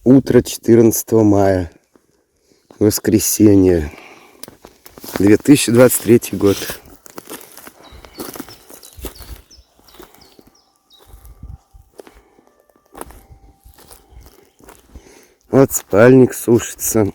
Утро 14 мая, воскресенье, 2023 год. Вот спальник сушится.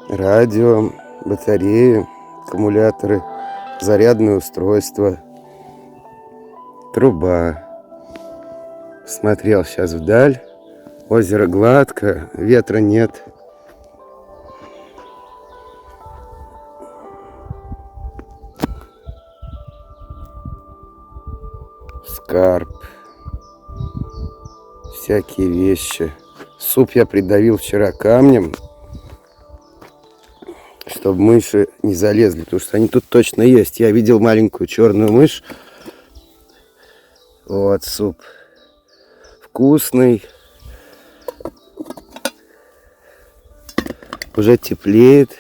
Радио, батареи, аккумуляторы, зарядное устройство, труба. Смотрел сейчас вдаль. Озеро гладко, ветра нет. Скарб. Всякие вещи. Суп я придавил вчера камнем, чтобы мыши не залезли, потому что они тут точно есть. Я видел маленькую черную мышь. Вот суп. Вкусный. Уже теплеет.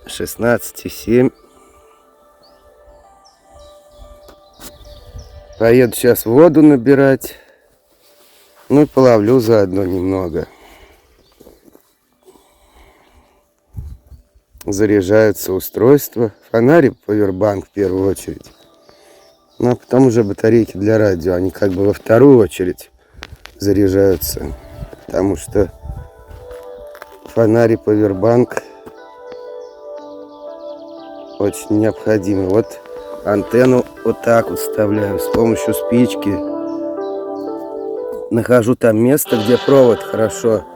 16,7. Поеду сейчас воду набирать. Ну и половлю заодно немного. Заряжаются устройства. Фонарик, павербанк в первую очередь. Ну а потом уже батарейки для радио. Они как бы во вторую очередь заряжаются. Потому что фонарик, павербанк очень необходимы. Вот антенну вот так вот вставляю с помощью спички. Нахожу там место, где провод хорошо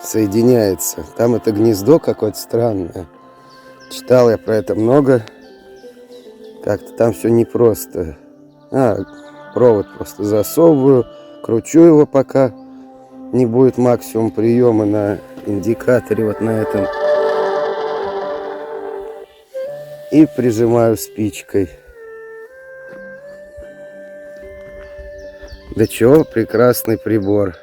соединяется. Там это гнездо какое-то странное. Читал я про это много. Как-то там все непросто. Провод просто засовываю, кручу его, пока не будет максимум приема на индикаторе вот на этом. И прижимаю спичкой. Да чего, прекрасный прибор.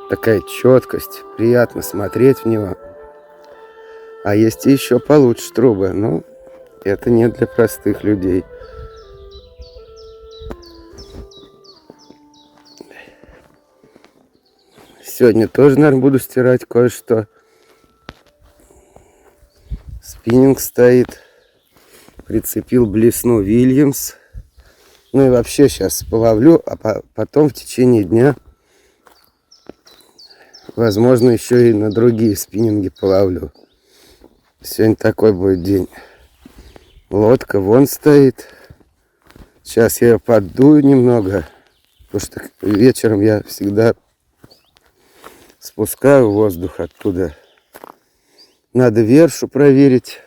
Такая четкость, приятно смотреть в него. А есть еще получше трубы, но это не для простых людей. Сегодня тоже, наверное, буду стирать кое-что. Спиннинг стоит. Прицепил блесну Вильямс. Ну и вообще сейчас половлю, а потом в течение дня, возможно, еще и на другие спиннинги половлю. Сегодня такой будет день. Лодка вон стоит. Сейчас я ее поддую немного, потому что вечером я всегда спускаю воздух оттуда. Надо вершу проверить.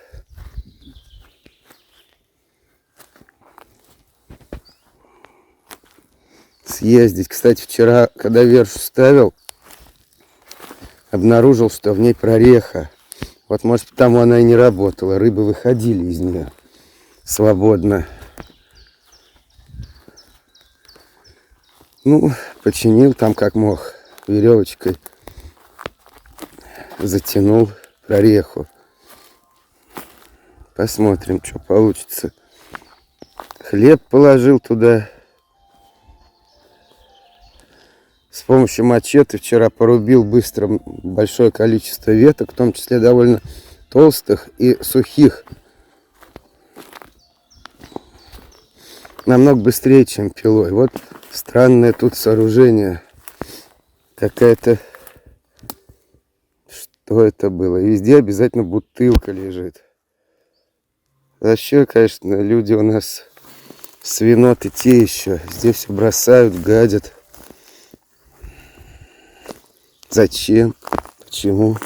Съездить. Кстати, вчера, когда вершу ставил, обнаружил, что в ней прореха. Вот, может, потому она и не работала. Рыбы выходили из нее свободно. Ну, починил там как мог. Веревочкой затянул прореху. Посмотрим, что получится. Хлеб положил туда. С помощью мачете вчера порубил быстро большое количество веток, в том числе довольно толстых и сухих. Намного быстрее, чем пилой. Вот странное тут сооружение. Какая-то... Что это было? И везде обязательно бутылка лежит. Вообще, конечно, люди у нас свиноты те еще. Здесь все бросают, гадят. Зачем? Почему?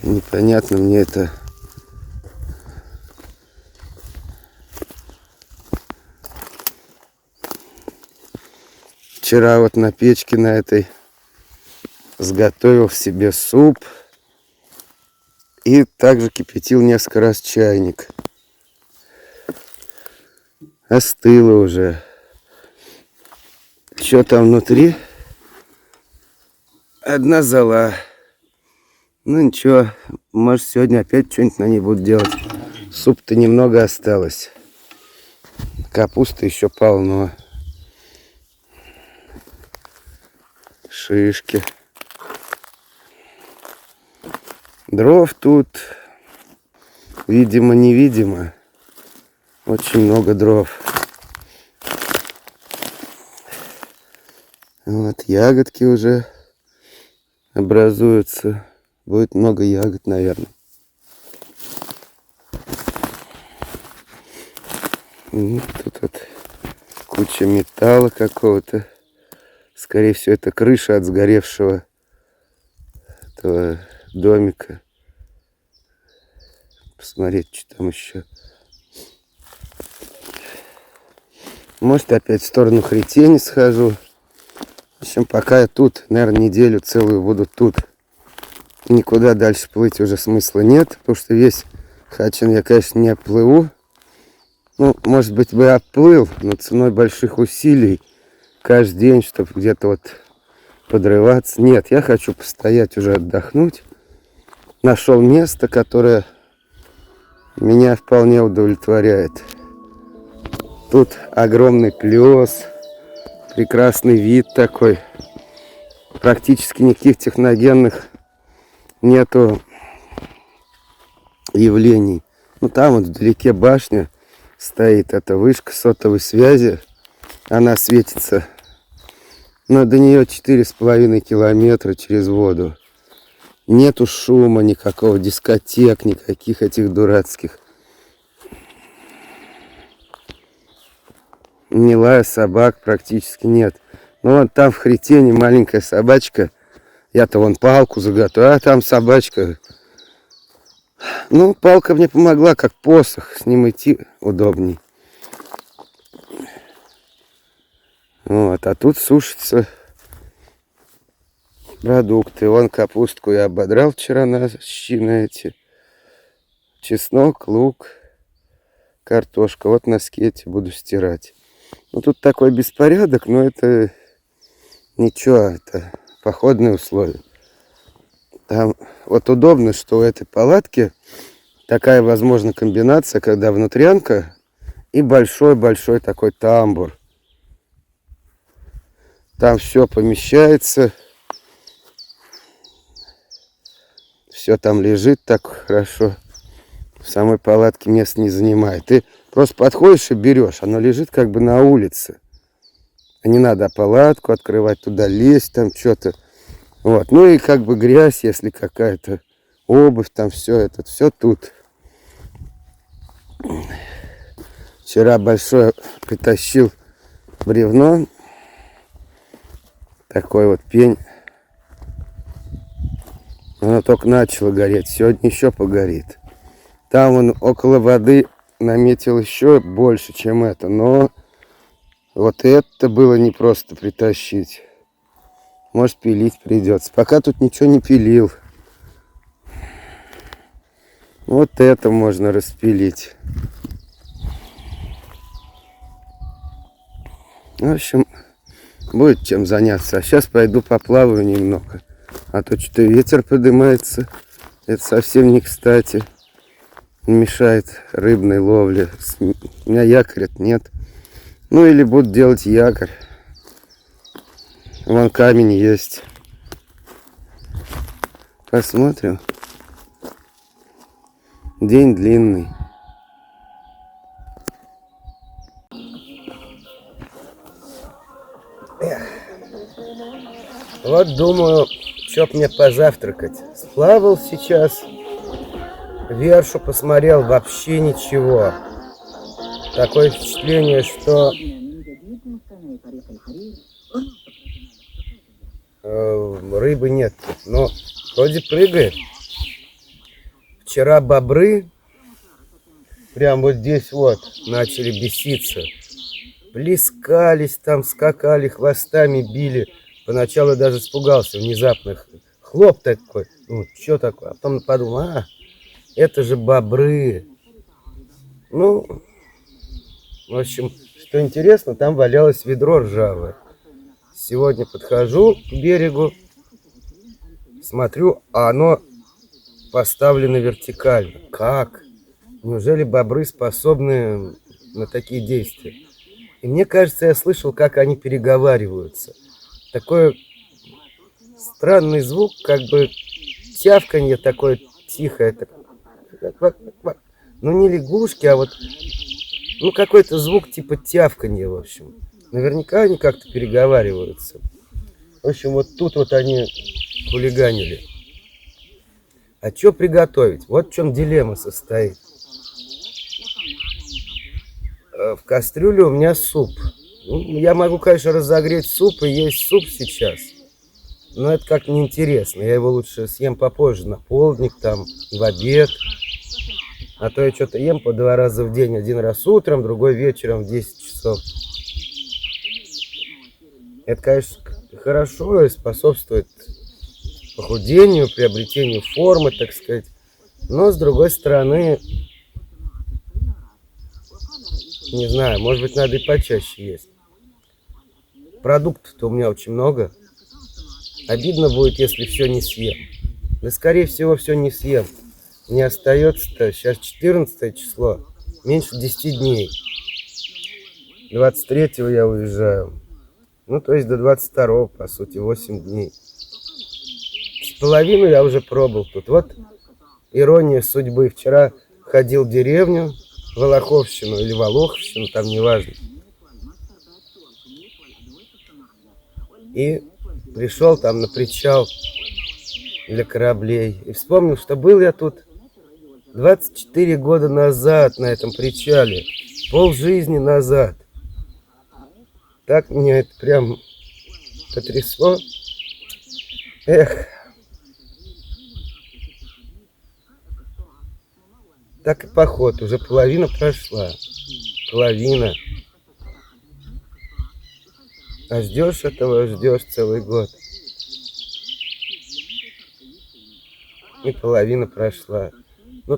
Непонятно мне это. Вчера вот на печке на этой сготовил себе суп. И также кипятил несколько раз чайник. Остыло уже. Что там внутри? Одна зола. Ну ничего, может сегодня опять что-нибудь на ней будут делать. Суп-то немного осталось. Капусты еще полно. Шишки. Дров тут, видимо-невидимо, очень много дров. Вот ягодки уже образуются. Будет много ягод, наверное. Тут вот куча металла какого-то. Скорее всего, это крыша от сгоревшего этого домика. Посмотреть, что там еще. Может, опять в сторону Хретени схожу. В общем, пока я тут, наверное, неделю целую буду тут. Никуда дальше плыть уже смысла нет, потому что весь Хачин я, конечно, не оплыву. Ну, может быть, бы оплыл, но ценой больших усилий каждый день, чтобы где-то вот подрываться. Нет, я хочу постоять уже, отдохнуть. Нашел место, которое меня вполне удовлетворяет. Тут огромный плес, прекрасный вид такой. Практически никаких техногенных нету явлений. Ну там вот вдалеке башня стоит, это вышка сотовой связи. Она светится, но до нее 4,5 километра через воду. Нету шума никакого, дискотек, никаких этих дурацких. Ни лая собак практически нет. Ну вот там в Хретени маленькая собачка. Я-то вон палку заготовил, а там собачка. Ну, палка мне помогла, как посох. С ним идти удобней. Вот, а тут сушатся продукты. Вон капустку я ободрал вчера на щи эти. Чеснок, лук, картошка. Вот носки эти буду стирать. Ну, тут такой беспорядок, но это ничего, это походные условия. Там вот удобно, что у этой палатки такая возможна комбинация, когда внутрянка и большой-большой такой тамбур. Там все помещается. Все там лежит так хорошо. В самой палатке место не занимает. Ты просто подходишь и берешь. Оно лежит как бы на улице. А не надо палатку открывать, туда лезть, там что-то. Вот. Ну и как бы грязь, если какая-то обувь, там все это, все тут. Вчера большое притащил бревно. Такой вот пень. Оно только начало гореть. Сегодня еще погорит. Там он около воды наметил еще больше, чем это. Но вот это было не просто притащить. Может, пилить придется. Пока тут ничего не пилил. Вот это можно распилить. В общем, будет чем заняться. А сейчас пойду поплаваю немного. А то что-то ветер поднимается. Это совсем не кстати. Мешает рыбной ловле. У меня якоря нет. Ну или буду делать якорь. Вон камень есть. Посмотрим. День длинный. Вот думаю, что мне позавтракать. Сплавал сейчас. Вершу посмотрел, вообще ничего. Такое впечатление, что рыбы нет. Но вроде прыгает. Вчера бобры прям вот здесь вот начали беситься. Плескались там, скакали, хвостами били. Поначалу даже испугался, внезапно. Хлоп такой. Ну, что такое? А потом подумал, это же бобры. Ну, в общем, что интересно, там валялось ведро ржавое. сегодня подхожу к берегу, смотрю, а оно поставлено вертикально. Как? Неужели бобры способны на такие действия? И мне кажется, я слышал, как они переговариваются. Такой странный звук, как бы тявканье такое тихое. Ну, не лягушки, а вот какой-то звук типа тявканья, в общем. Наверняка они как-то переговариваются. В общем, вот тут вот они хулиганили. А что приготовить? Вот в чем дилемма состоит. В кастрюле у меня суп. Я могу, конечно, разогреть суп и есть суп сейчас. Но это как-то неинтересно. Я его лучше съем попозже, на полдник, там, в обед. А то я что-то ем по 2 раза в день. Один раз утром, другой вечером в 10 часов. Это, конечно, хорошо и способствует похудению, приобретению формы, так сказать. Но, с другой стороны, не знаю, может быть, надо и почаще есть. Продуктов-то у меня очень много. Обидно будет, если все не съем. Да, скорее всего, все не съем. Мне остается-то сейчас 14 число, меньше 10 дней. 23-го я уезжаю. То есть до 22-го, по сути, 8 дней. Половину я уже пробовал тут. Вот ирония судьбы. Вчера ходил в деревню, Волоховщину или Волоховщину, там неважно. И пришел там на причал для кораблей. И вспомнил, что был я тут 24 года назад на этом причале. Полжизни назад. Так меня это прям потрясло. Эх. Так и поход. Уже половина прошла. Половина. А ждешь этого, ждешь целый год. И половина прошла.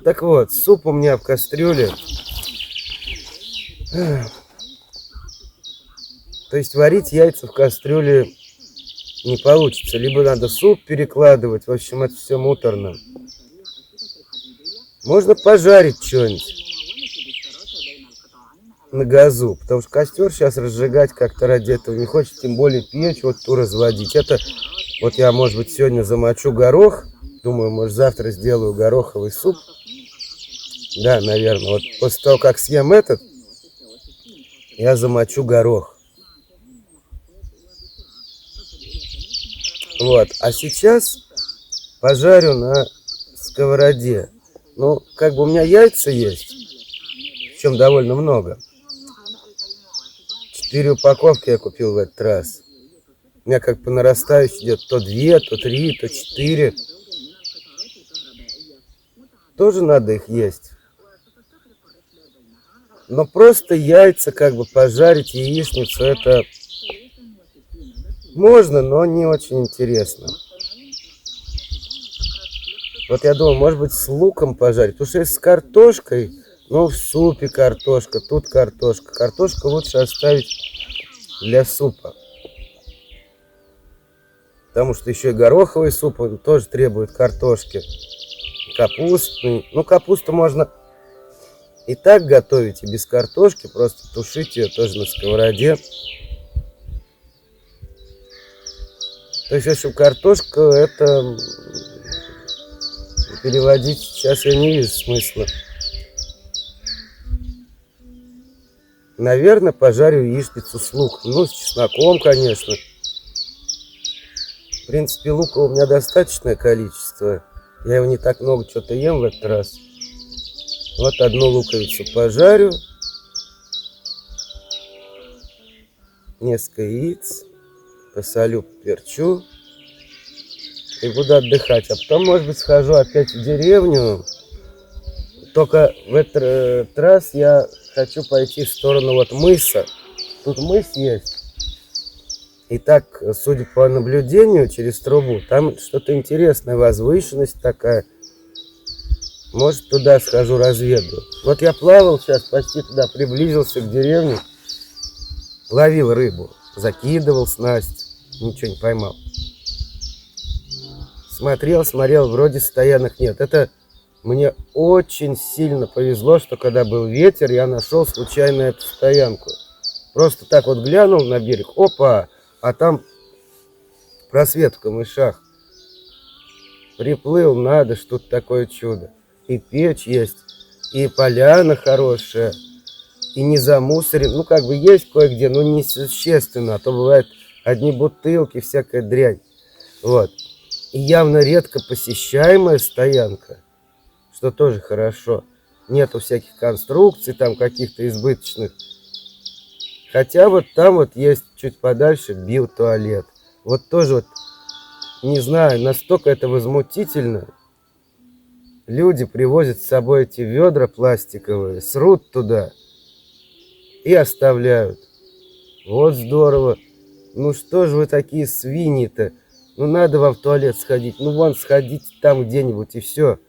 Так вот, суп у меня в кастрюле. То есть варить яйца в кастрюле не получится. Либо надо суп перекладывать. В общем, это все муторно. Можно пожарить что-нибудь на газу. Потому что костер сейчас разжигать как-то ради этого не хочется. Тем более печь вот ту разводить. Это вот я, может быть, сегодня замочу горох. Думаю, может, завтра сделаю гороховый суп. Да, наверное. Вот после того, как съем этот, я замочу горох. Вот. А сейчас пожарю на сковороде. Как бы у меня яйца есть, причем довольно много. 4 упаковки я купил в этот раз. У меня как по нарастающей идет то 2, то 3, то 4. Тоже надо их есть. Но просто яйца как бы пожарить, яичницу, это можно, но не очень интересно. Вот я думаю, может быть, с луком пожарить. Потому что если с картошкой, в супе картошка, тут картошка. Картошку лучше оставить для супа. Потому что еще и гороховый суп, он тоже требует картошки. Капустный. Капусту можно и так готовить, и без картошки. Просто тушить ее тоже на сковороде. То есть, в общем, картошка это... переводить сейчас я не вижу смысла. Наверное, пожарю яичницу с луком. С чесноком, конечно. В принципе, лука у меня достаточное количество. Я его не так много что-то ем в этот раз. Вот одну луковицу пожарю. Несколько яиц. Посолю, поперчу. И буду отдыхать. А потом, может быть, схожу опять в деревню. Только в этот раз я хочу пойти в сторону вот мыса. Тут мыс есть. И так, судя по наблюдению через трубу, там что-то интересное, возвышенность такая. Может, туда схожу, разведу. Вот я плавал сейчас, почти туда приблизился к деревне. Ловил рыбу, закидывал снасть. Ничего не поймал. Смотрел, вроде стоянок нет. Это мне очень сильно повезло, что когда был ветер, я нашел случайно эту стоянку. Просто так вот глянул на берег, опа, а там просвет в камышах. Приплыл, надо, что тут такое чудо. И печь есть, и поляна хорошая, и не замусорен. Ну, как бы есть кое-где, но не существенно. А то бывает одни бутылки, всякая дрянь. Вот. И явно редко посещаемая стоянка, что тоже хорошо. Нету всяких конструкций там каких-то избыточных. Хотя вот там вот есть чуть подальше биотуалет. Вот тоже вот, не знаю, настолько это возмутительно. Люди привозят с собой эти ведра пластиковые, срут туда и оставляют. Вот здорово. Ну что же вы такие свиньи-то? Ну надо вам в туалет сходить. Ну вон сходите там где-нибудь и все.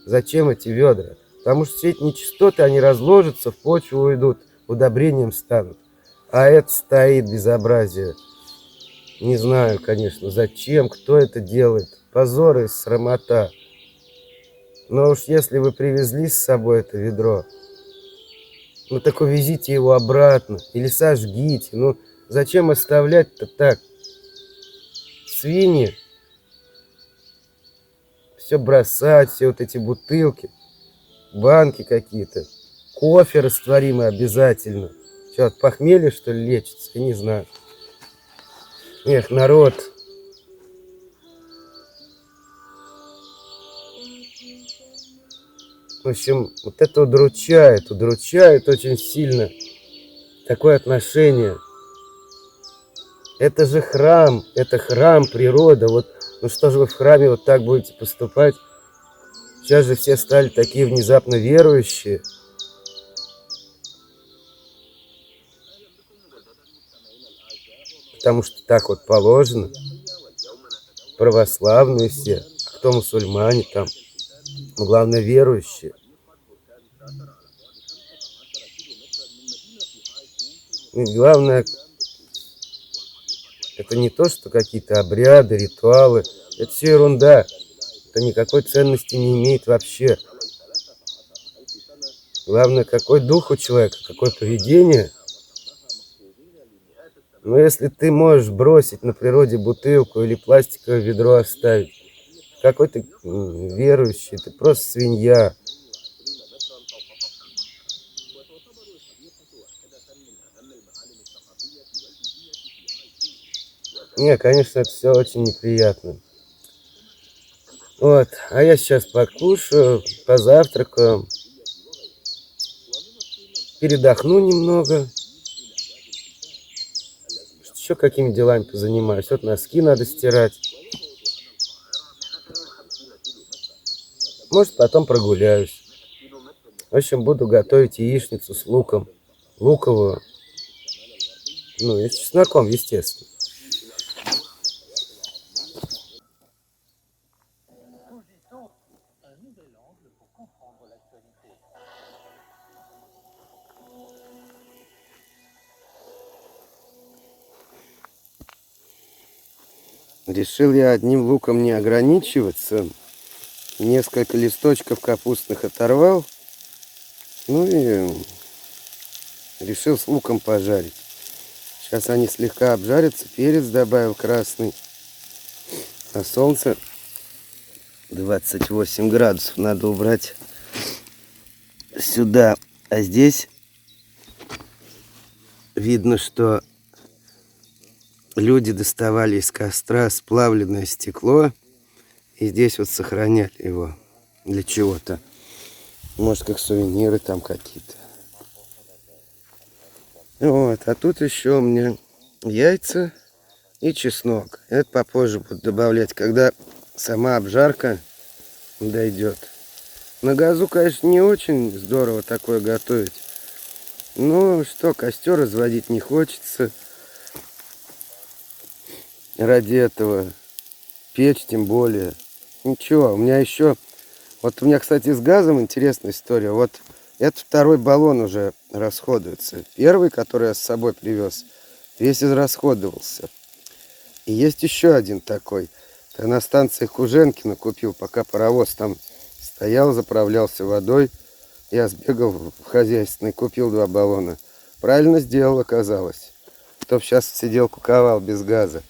Зачем эти ведра? Потому что все эти нечистоты, они разложатся, в почву уйдут, удобрением станут. А это стоит безобразие. Не знаю, конечно, зачем, кто это делает. Позор и срамота. Но уж если вы привезли с собой это ведро, ну так увезите его обратно или сожгите. Ну зачем оставлять-то так? Свиньи. Все бросать, все вот эти бутылки, банки какие-то. Кофе растворимый обязательно. Что, от похмелья, что ли, лечится? Я не знаю. Эх, народ. В общем, вот это удручает очень сильно такое отношение. Это же храм, это храм, природа. Вот, ну что же вы в храме вот так будете поступать? Сейчас же все стали такие внезапно верующие. Потому что так вот положено. Православные все, а кто мусульмане там. Но главное верующие. И главное, это не то, что какие-то обряды, ритуалы. Это все ерунда. Это никакой ценности не имеет вообще. Главное, какой дух у человека, какое поведение. Но если ты можешь бросить на природе бутылку или пластиковое ведро оставить, какой ты верующий, ты просто свинья. Не, конечно, это все очень неприятно. Вот, а я сейчас покушаю, позавтракаю, передохну немного. Еще какими делами позанимаюсь. Вот носки надо стирать. Может, потом прогуляюсь. В общем, буду готовить яичницу с луком. Луковую. Ну, и с чесноком, естественно. Решил я одним луком не ограничиваться. Несколько листочков капустных оторвал. Ну и решил с луком пожарить. Сейчас они слегка обжарятся. Перец добавил красный. А солнце 28 градусов. Надо убрать сюда. А здесь видно, что люди доставали из костра сплавленное стекло. И здесь вот сохраняли его для чего-то. Может, как сувениры там какие-то. Вот. А тут еще у меня яйца и чеснок. Это попозже буду добавлять, когда сама обжарка дойдет. На газу, конечно, не очень здорово такое готовить. Но что, костер разводить не хочется. Ради этого печь тем более. Ничего, у меня еще... Вот у меня, кстати, с газом интересная история. Вот этот второй баллон уже расходуется. Первый, который я с собой привез, весь израсходовался. И есть еще один такой. Я на станции Куженкина купил, пока паровоз там стоял, заправлялся водой. Я сбегал в хозяйственный, купил 2 баллона. Правильно сделал, оказалось. Чтоб сейчас сидел, куковал без газа.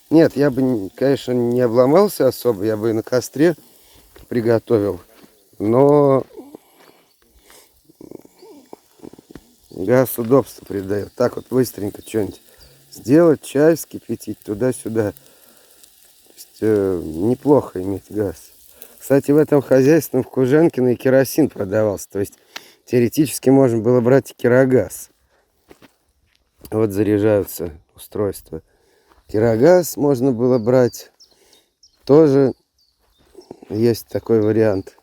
Нет, я бы, конечно, не обломался особо, я бы и на костре приготовил. Но газ удобство придает. Так вот быстренько что-нибудь сделать, чай вскипятить туда-сюда. Неплохо иметь газ. Кстати, в этом хозяйственном в Куженкино и керосин продавался. То есть теоретически можно было брать и керогаз. Вот заряжаются устройства. Керогаз можно было брать. Тоже есть такой вариант.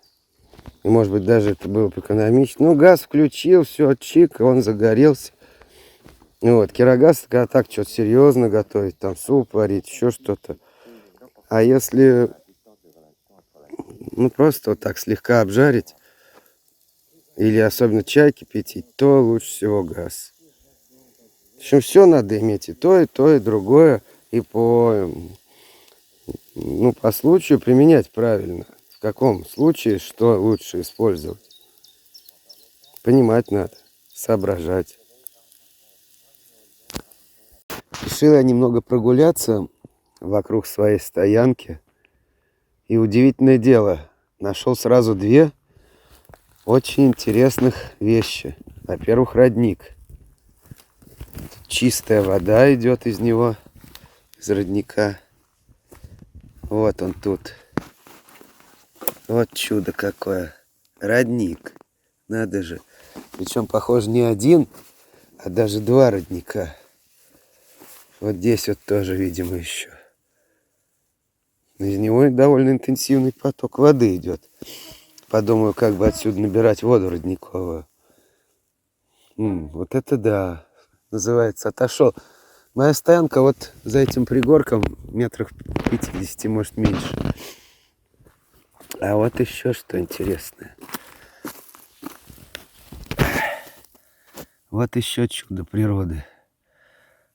И может быть даже это было бы экономично. Ну, газ включил, все, чик, он загорелся. Вот, керогаз, когда так что-то серьезно готовить, там суп варить, еще что-то. А если, ну, просто вот так слегка обжарить, или особенно чай кипятить, то лучше всего газ. В общем, все надо иметь, и то, и другое, и по случаю применять правильно. В каком случае, что лучше использовать. Понимать надо, соображать. Решил я немного прогуляться вокруг своей стоянки. И удивительное дело, нашел сразу 2 очень интересных вещи. Во-первых, родник. Чистая вода идет из него, из родника. Вот он тут. Вот чудо какое. Родник. Надо же. Причем, похоже, не один, а даже 2 родника. Вот здесь вот тоже, видимо, еще. Из него довольно интенсивный поток воды идет. Подумаю, как бы отсюда набирать воду родниковую. Вот это да. Называется, отошел. Моя стоянка вот за этим пригорком метрах 50, может меньше. А вот еще что интересное. Вот еще чудо природы.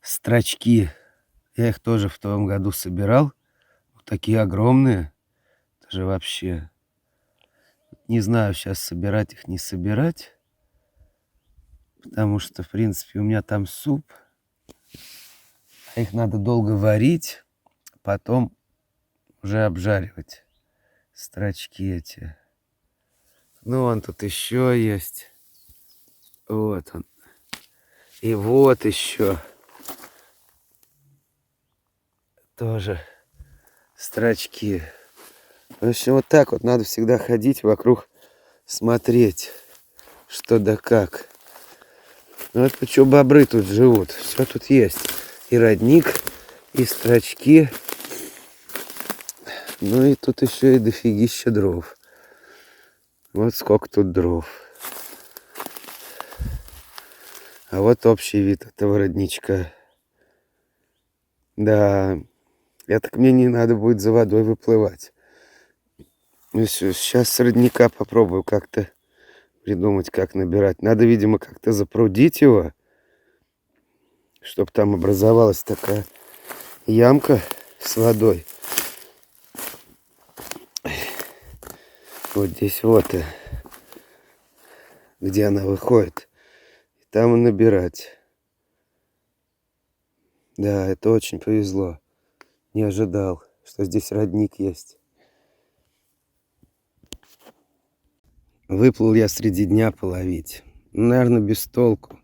Строчки. Я их тоже в том году собирал. Вот такие огромные. Это же вообще... Не знаю, сейчас собирать их, не собирать. Потому что, в принципе, у меня там суп. А их надо долго варить. Потом уже обжаривать. Строчки эти. Ну, вон тут еще есть. Вот он. И вот еще. Тоже строчки. В общем, вот так вот надо всегда ходить вокруг, смотреть, что да как. Ну, вот почему бобры тут живут. Все тут есть. И родник, и строчки. Ну, и тут еще и дофигища дров. Вот сколько тут дров. А вот общий вид этого родничка. Да, это мне не надо будет за водой выплывать. Ну все, сейчас с родника попробую как-то придумать, как набирать. Надо, видимо, как-то запрудить его, чтобы там образовалась такая ямка с водой. Вот здесь вот, где она выходит. И там и набирать. Да, это очень повезло. Не ожидал, что здесь родник есть. Выплыл я среди дня половить. Наверное, без толку.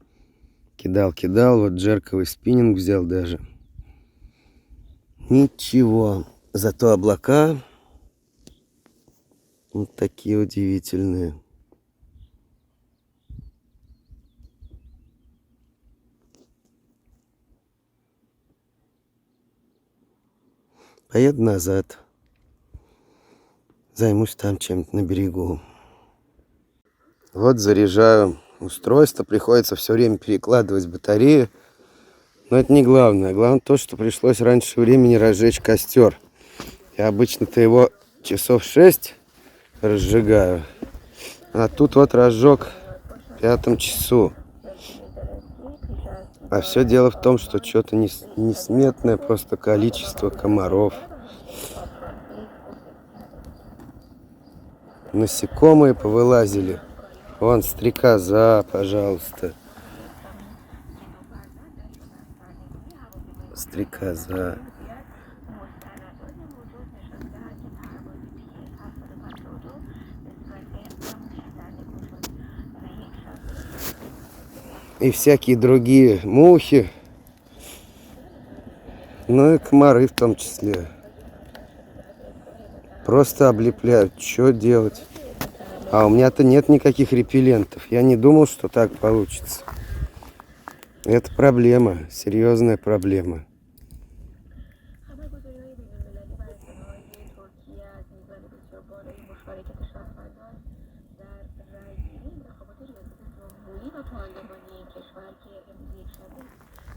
Кидал, вот джерковый спиннинг взял даже. Ничего. Зато облака вот такие удивительные. Поеду назад. Займусь там чем-то на берегу. Вот заряжаю устройство. Приходится все время перекладывать батарею. Но это не главное. Главное то, что пришлось раньше времени разжечь костер. Я обычно-то его часов 6 разжигаю. А тут вот разжег в 5 часу. А все дело в том, что что-то несметное просто количество комаров. Насекомые повылазили. Вон стрекоза, пожалуйста. Стрекоза. И всякие другие мухи. Ну и комары в том числе. Просто облепляют. Что делать? А у меня-то нет никаких репеллентов. Я не думал, что так получится. Это проблема. Серьезная проблема.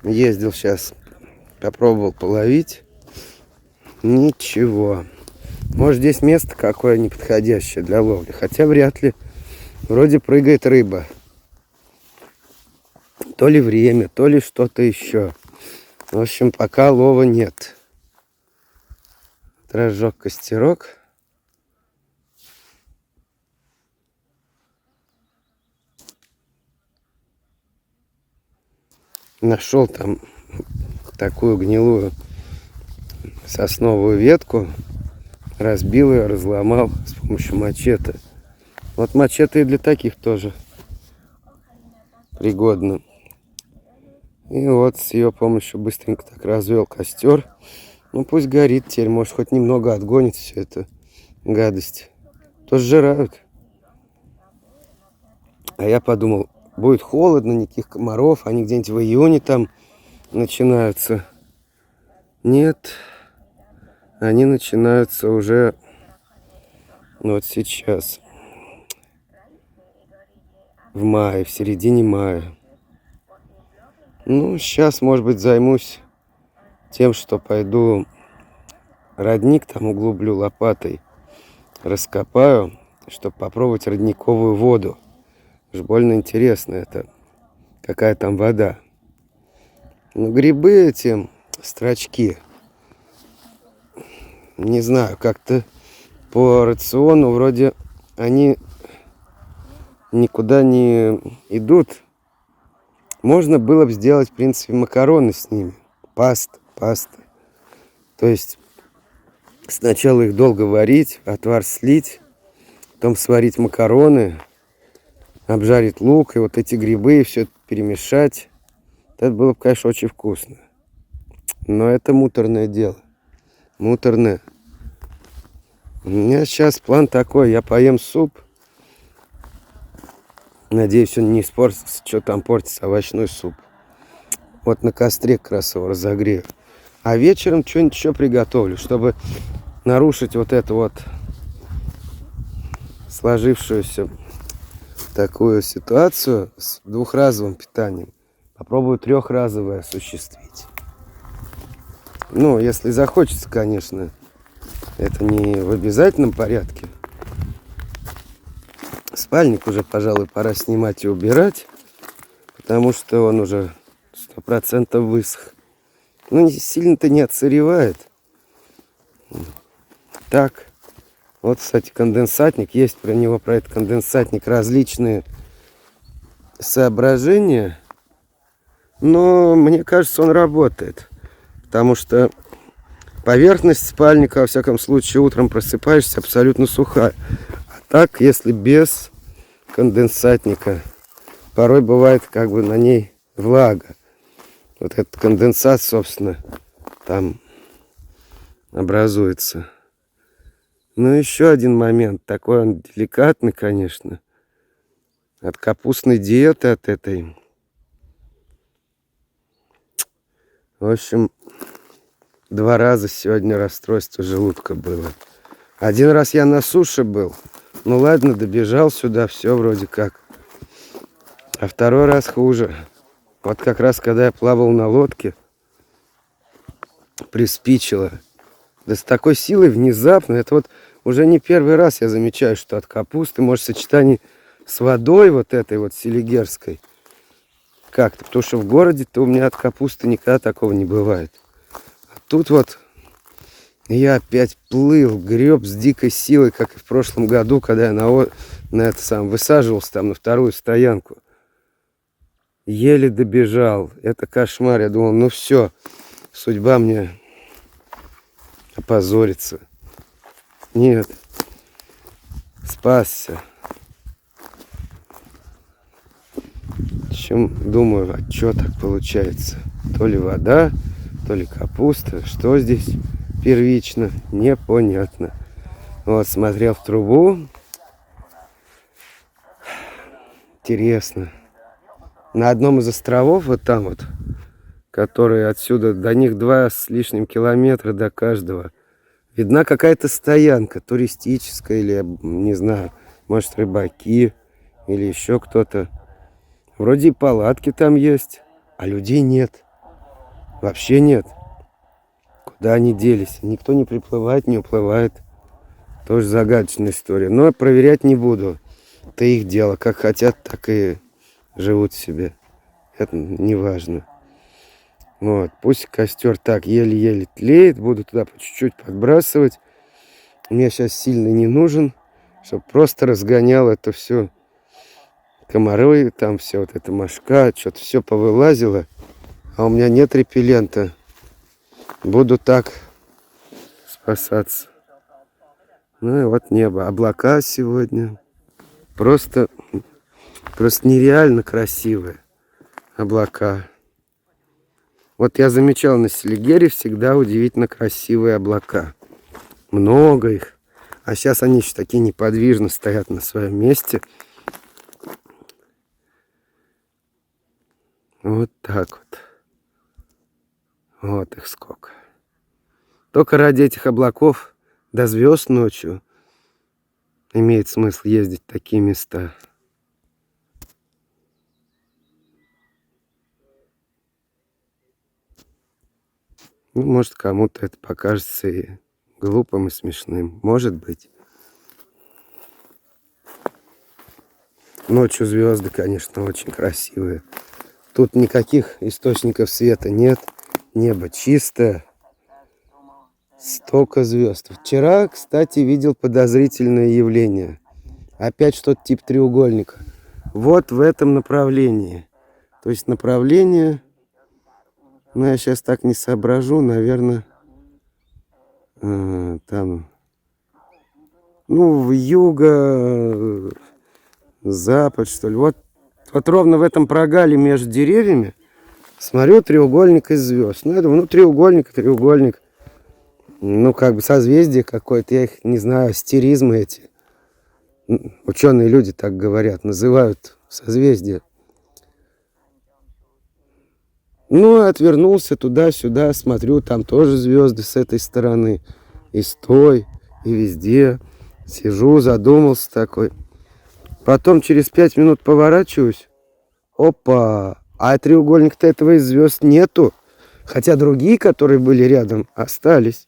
Ездил сейчас, попробовал половить. Ничего. Может, здесь место какое неподходящее для ловли. Хотя вряд ли. Вроде прыгает рыба. То ли время, то ли что-то еще. В общем, пока лова нет. Разжег костерок. Нашел там такую гнилую сосновую ветку. Разбил ее, разломал с помощью мачете. Вот мачете и для таких тоже пригодно. И вот с ее помощью быстренько так развел костер. Ну пусть горит теперь, может хоть немного отгонит все это гадость. То сжирают. А я подумал, будет холодно, никаких комаров, они где-нибудь в июне там начинаются. Нет, они начинаются уже вот сейчас. В мае, в середине мая. Ну, сейчас, может быть, займусь тем, что пойду родник там углублю лопатой, раскопаю, чтобы попробовать родниковую воду. Уж больно интересно это, какая там вода. Ну, грибы эти, строчки, не знаю, как-то по рациону вроде они никуда не идут. Можно было бы сделать, в принципе, макароны с ними. Паста. То есть сначала их долго варить, отвар слить, потом сварить макароны, обжарить лук и вот эти грибы, и все это перемешать. Это было бы, конечно, очень вкусно. Но это муторное дело. Муторное. У меня сейчас план такой. Я поем суп. Надеюсь, он не испортится. Что там портится? Овощной суп. Вот на костре как раз его разогрею. А вечером что-нибудь еще приготовлю, чтобы нарушить вот эту вот сложившуюся такую ситуацию с двухразовым питанием. Попробую трехразовое осуществить. Ну, если захочется, конечно. Это не в обязательном порядке. Спальник уже, пожалуй, пора снимать и убирать. Потому что он уже 100% высох. Ну, сильно-то не отсыревает. Так. Вот, кстати, конденсатник. Есть про него, про этот конденсатник, различные соображения. Но мне кажется, он работает. Потому что поверхность спальника, во всяком случае, утром просыпаешься абсолютно сухая. А так, если без конденсатника, порой бывает как бы на ней влага. Вот этот конденсат, собственно, там образуется. Ну, еще один момент. Такой он деликатный, конечно. От капустной диеты, от этой. В общем, 2 раза сегодня расстройство желудка было. 1 раз я на суше был. Ну ладно, добежал сюда, все вроде как. А 2-й раз хуже. Вот как раз, когда я плавал на лодке, приспичило. Да с такой силой внезапно. Это вот уже не 1-й раз я замечаю, что от капусты, может, в сочетании с водой вот этой вот селигерской, как-то. Потому что в городе-то у меня от капусты никогда такого не бывает. А тут вот я опять плыл, греб с дикой силой, как и в прошлом году, когда я на это сам высаживался там на вторую стоянку. Еле добежал. Это кошмар. Я думал, ну все, судьба мне опозорится. Нет. Спасся. Чем думаю, а что так получается? То ли вода, то ли капуста. Что здесь первично? Непонятно. Вот, смотрел в трубу. Интересно. На одном из островов, вот там вот, которые отсюда, до них 2 с лишним километра до каждого, видна какая-то стоянка туристическая или, не знаю, может, рыбаки или еще кто-то. Вроде и палатки там есть, а людей нет. Вообще нет. Куда они делись? Никто не приплывает, не уплывает. Тоже загадочная история. Но проверять не буду. Это их дело. Как хотят, так и живут себе. Это не важно. Вот. Пусть костер так еле-еле тлеет. Буду туда по чуть-чуть подбрасывать. Мне сейчас сильно не нужен, чтобы просто разгонял это все. Комары, там все вот эта мошка, что-то все повылазило. А у меня нет репеллента. Буду так спасаться. Ну и вот небо. Облака сегодня. Просто нереально красивые облака. Вот я замечал на Селигере всегда удивительно красивые облака. Много их. А сейчас они еще такие неподвижно стоят на своем месте. Вот так вот. Вот их сколько. Только ради этих облаков до звезд ночью имеет смысл ездить в такие места. Ну, может, кому-то это покажется и глупым, и смешным. Может быть. Ночью звезды, конечно, очень красивые. Тут никаких источников света нет. Небо чистое. Столько звезд. Вчера, кстати, видел подозрительное явление. Опять что-то типа треугольника. Вот в этом направлении. То есть направление... Ну, я сейчас так не соображу. Наверное, там... Ну, в юго... Запад, что ли. Вот ровно в этом прогале между деревьями смотрю треугольник из звезд. Ну, я думаю, ну, треугольник. Ну, как бы созвездие какое-то. Я их не знаю, астеризмы эти. Ученые люди так говорят, называют созвездие. Ну, отвернулся туда-сюда, смотрю, там тоже звезды с этой стороны. И с той, и везде. Сижу, задумался такой. Потом через 5 минут поворачиваюсь. Опа! А треугольника-то этого из звезд нету. Хотя другие, которые были рядом, остались.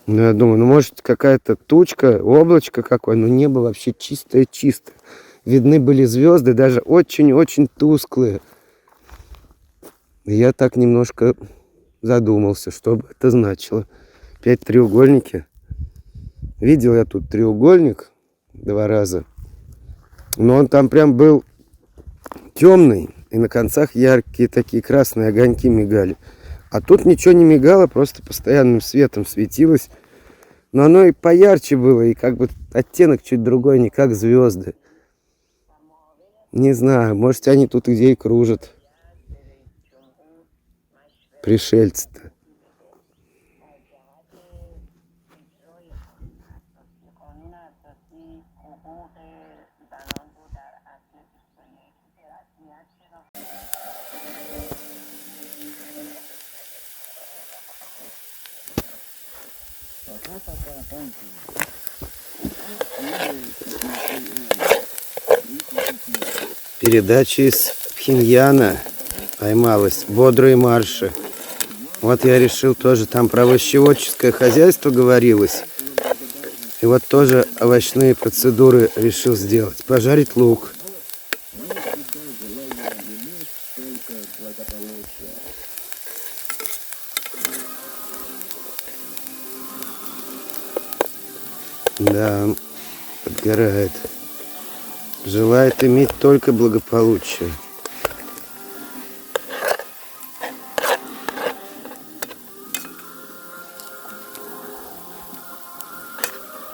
Ну, я думаю, ну, может, какая-то тучка, облачко какое. Но небо вообще чистое-чистое. Видны были звезды, даже очень-очень тусклые. И я так немножко задумался, что бы это значило. 5 треугольники. Видел я тут треугольник 2 раза. Но он там прям был темный. И на концах яркие такие красные огоньки мигали. А тут ничего не мигало, просто постоянным светом светилось. Но оно и поярче было, и как бы оттенок чуть другой, не как звезды. Не знаю, может, они тут где и кружат. Пришельцы-то. Передача из Пхеньяна поймалась. Бодрые марши. Вот я решил тоже, там про овощеводческое хозяйство говорилось. И вот тоже овощные процедуры решил сделать. Пожарить лук. Да, подгорает. Желает иметь только благополучие.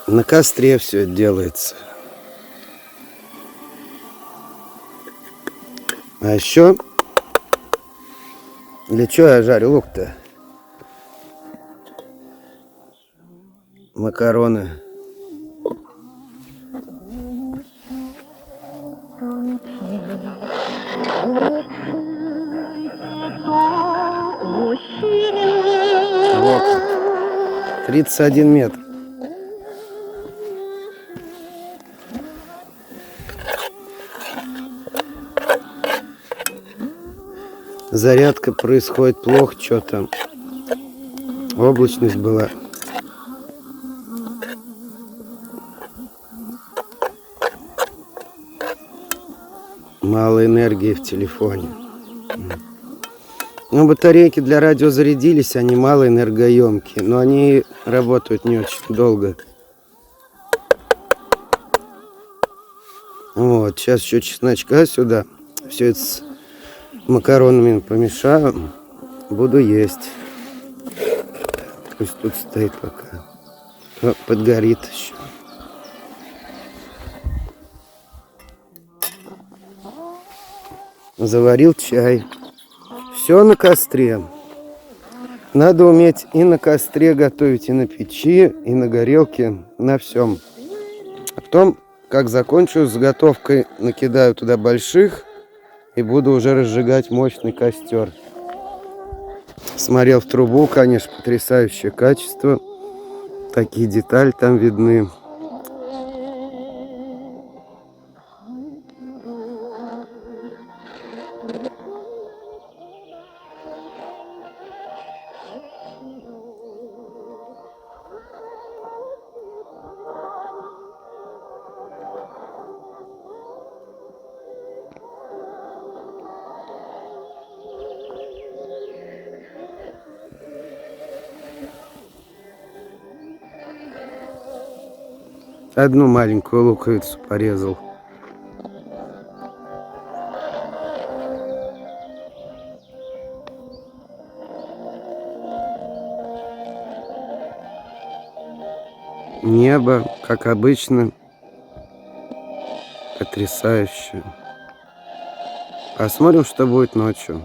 На костре все это делается. А еще для чего я жарю лук-то? Макароны. Вот. 31 метр. Зарядка происходит плохо, что-то. Облачность была. Мало энергии в телефоне. Ну, батарейки для радио зарядились, они мало энергоемкие, но они работают не очень долго. Вот, сейчас еще чесночка сюда. Все это с макаронами помешаю. Буду есть. Пусть тут стоит пока. Подгорит еще. Заварил чай. Все на костре. Надо уметь и на костре готовить, и на печи, и на горелке, на всем. А потом, как закончу с заготовкой, накидаю туда больших и буду уже разжигать мощный костер. Смотрел в трубу, конечно, потрясающее качество. Такие детали там видны. Одну маленькую луковицу порезал. Небо, как обычно, потрясающе. Посмотрим, что будет ночью.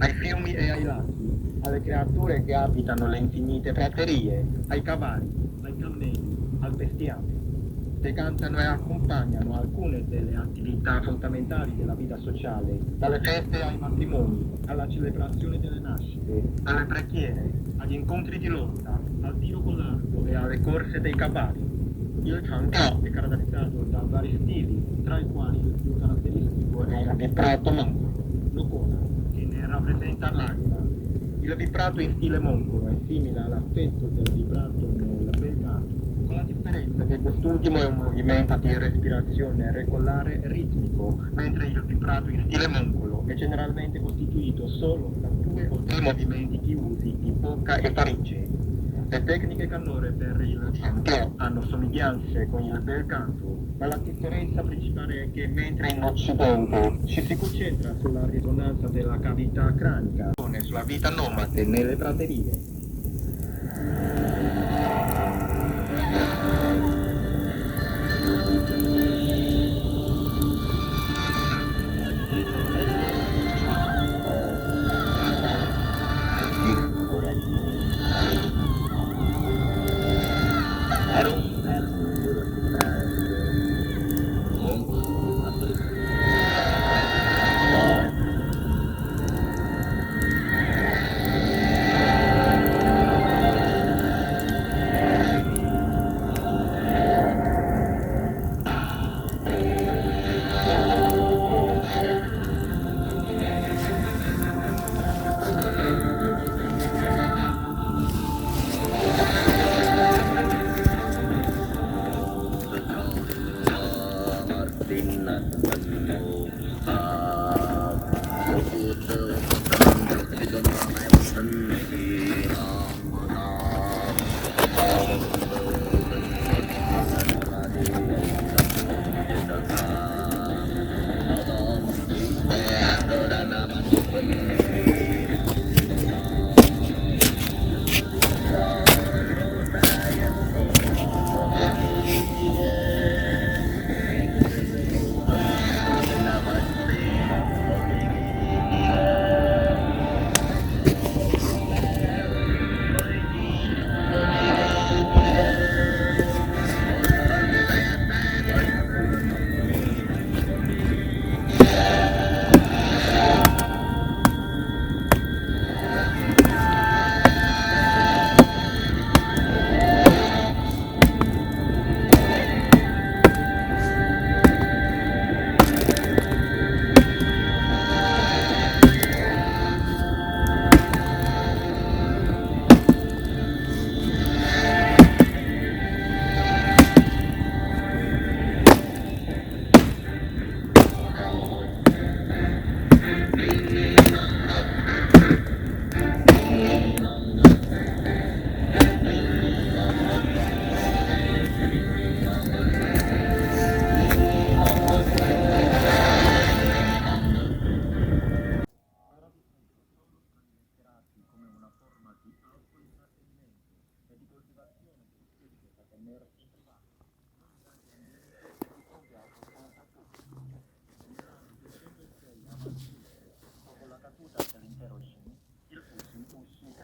Ai fiumi e ai laghi, alle creature che abitano le infinite praterie, ai cavalli, ai cammelli, al bestiame, che cantano e accompagnano alcune delle attività fondamentali della vita sociale, dalle feste ai matrimoni, alla celebrazione delle nascite, alle preghiere, agli incontri di lotta, al tiro con l'arco e alle corse dei cavalli. Il canto è caratterizzato da vari stili, tra i quali il più caratteristico è il vibrato mongolo, locona, che ne rappresenta l'anima. Il vibrato in stile mongolo è simile all'aspetto del vibrato nel bel canto, con la differenza che quest'ultimo è un movimento di respirazione regolare e ritmico, mentre il vibrato in stile mongolo è generalmente costituito solo da 2 o 3 movimenti chiusi di bocca e faringe. Le tecniche canore per il canto hanno somiglianze con il bel canto, ma la differenza principale è che mentre in Occidente ci si concentra sulla risonanza della cavità cranica, sulla vita nomade nelle praterie.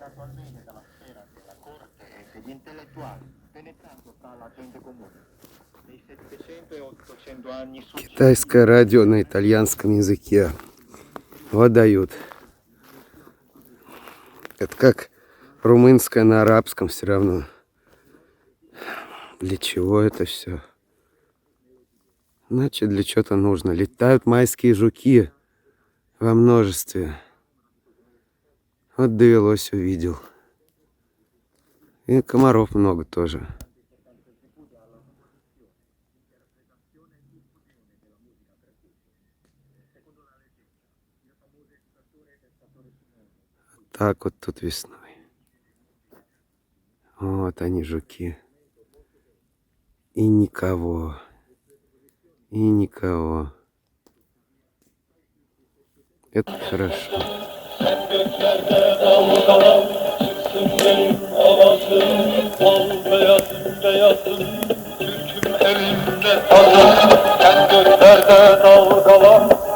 gradualmente dalla sfera della corte e degli intellettuali, penetrando tra la gente comune. Nei 700 e 800 anni successivi. Китайское радио на итальянском языке. Вот дают. Это как румынское на арабском все равно. Для чего это все? Значит, для чего-то нужно. Летают майские жуки во множестве. Вот довелось, увидел. И комаров много тоже. Так вот тут весной. Вот они, жуки. И никого. И никого. Это хорошо. Göklerde dalgalan çıksın benim havasım. Bol beyazın beyazın, Türk'üm evimde hazır.